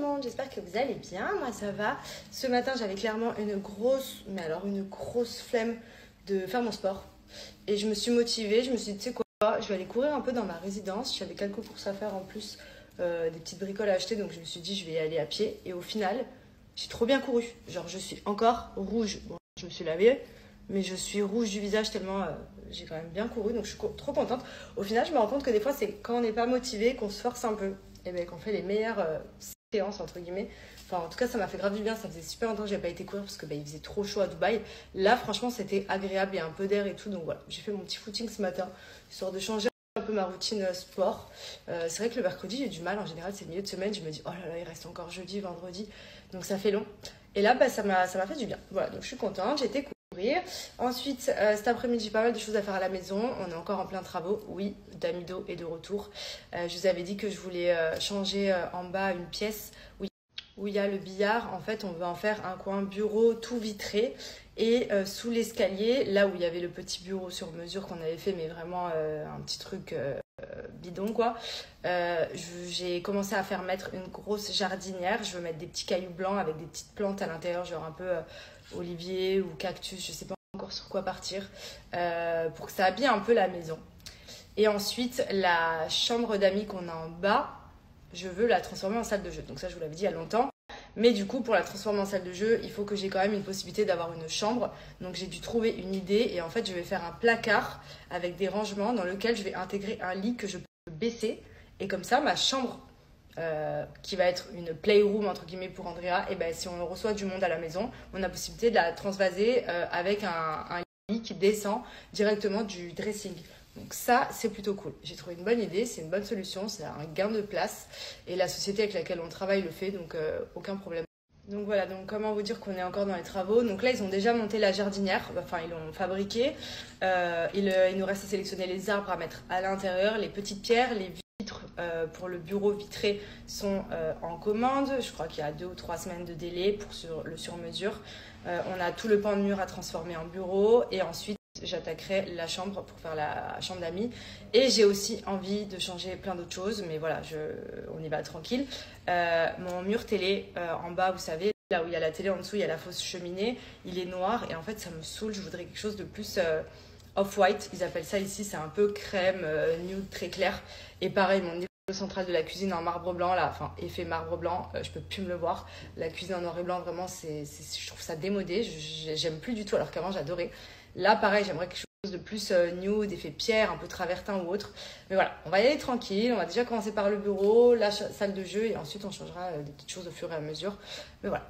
le monde, j'espère que vous allez bien, moi ça va. Ce matin j'avais clairement une grosse flemme de faire mon sport. Et je me suis motivée, je me suis dit tu sais quoi, je vais aller courir un peu dans ma résidence. J'avais quelques courses à faire en plus, des petites bricoles à acheter, donc je me suis dit je vais y aller à pied. Et au final, j'ai trop bien couru. Genre je suis encore rouge, bon je me suis lavée, mais je suis rouge du visage tellement j'ai quand même bien couru, donc je suis trop contente. Au final je me rends compte que des fois c'est quand on n'est pas motivé qu'on se force un peu. Et bien qu'on fait les meilleures séances entre guillemets. Enfin en tout cas ça m'a fait grave du bien, ça faisait super longtemps que j'avais pas été courir parce que il faisait trop chaud à Dubaï. Là franchement c'était agréable, il y a un peu d'air et tout, donc voilà, j'ai fait mon petit footing ce matin, histoire de changer un peu ma routine sport. C'est vrai que le mercredi j'ai du mal, en général c'est le milieu de semaine, je me dis oh là là il reste encore jeudi, vendredi, donc ça fait long. Et là ça m'a fait du bien, voilà, donc je suis contente, j'ai été courir. Ensuite, cet après-midi, j'ai pas mal de choses à faire à la maison. On est encore en plein travaux. Oui, Damido est de retour. Je vous avais dit que je voulais changer en bas une pièce où il y a le billard. En fait, on veut en faire un coin bureau tout vitré. Et sous l'escalier, là où il y avait le petit bureau sur mesure qu'on avait fait, mais vraiment un petit truc bidon quoi. J'ai commencé à faire mettre une grosse jardinière. Je veux mettre des petits cailloux blancs avec des petites plantes à l'intérieur, genre un peu olivier ou cactus, je sais pas encore sur quoi partir, pour que ça habille un peu la maison. Et ensuite, la chambre d'amis qu'on a en bas, je veux la transformer en salle de jeu. Donc ça, je vous l'avais dit il y a longtemps. Mais du coup, pour la transformer en salle de jeu, il faut que j'ai quand même une possibilité d'avoir une chambre. Donc j'ai dû trouver une idée et en fait, je vais faire un placard avec des rangements dans lequel je vais intégrer un lit que je peux baisser. Et comme ça, ma chambre, qui va être une playroom entre guillemets pour Andrea, et ben si on reçoit du monde à la maison, on a la possibilité de la transvaser avec un lit qui descend directement du dressing. Donc ça, c'est plutôt cool. J'ai trouvé une bonne idée, c'est une bonne solution, c'est un gain de place. Et la société avec laquelle on travaille le fait, donc aucun problème. Donc voilà, donc comment vous dire qu'on est encore dans les travaux. Donc là, ils ont déjà monté la jardinière, enfin ils l'ont fabriquée. Il nous reste à sélectionner les arbres à mettre à l'intérieur, les petites pierres, les vitres pour le bureau vitré sont en commande. Je crois qu'il y a 2 ou 3 semaines de délai pour le sur-mesure. On a tout le pan de mur à transformer en bureau et ensuite j'attaquerai la chambre pour faire la chambre d'amis. Et j'ai aussi envie de changer plein d'autres choses, mais voilà, on y va tranquille. Mon mur télé en bas, vous savez, là où il y a la télé, en dessous il y a la fausse cheminée, il est noir et en fait ça me saoule, je voudrais quelque chose de plus off-white, ils appellent ça ici, c'est un peu crème, nude très clair. Et pareil, mon niveau central de la cuisine en marbre blanc, là, enfin effet marbre blanc, je peux plus me le voir. La cuisine en noir et blanc, vraiment, je trouve ça démodé, j'aime plus du tout, alors qu'avant j'adorais. Là, pareil, j'aimerais quelque chose de plus nude, effet pierre, un peu travertin ou autre. Mais voilà, on va y aller tranquille. On va déjà commencer par le bureau, la salle de jeu et ensuite on changera des petites choses au fur et à mesure. Mais voilà.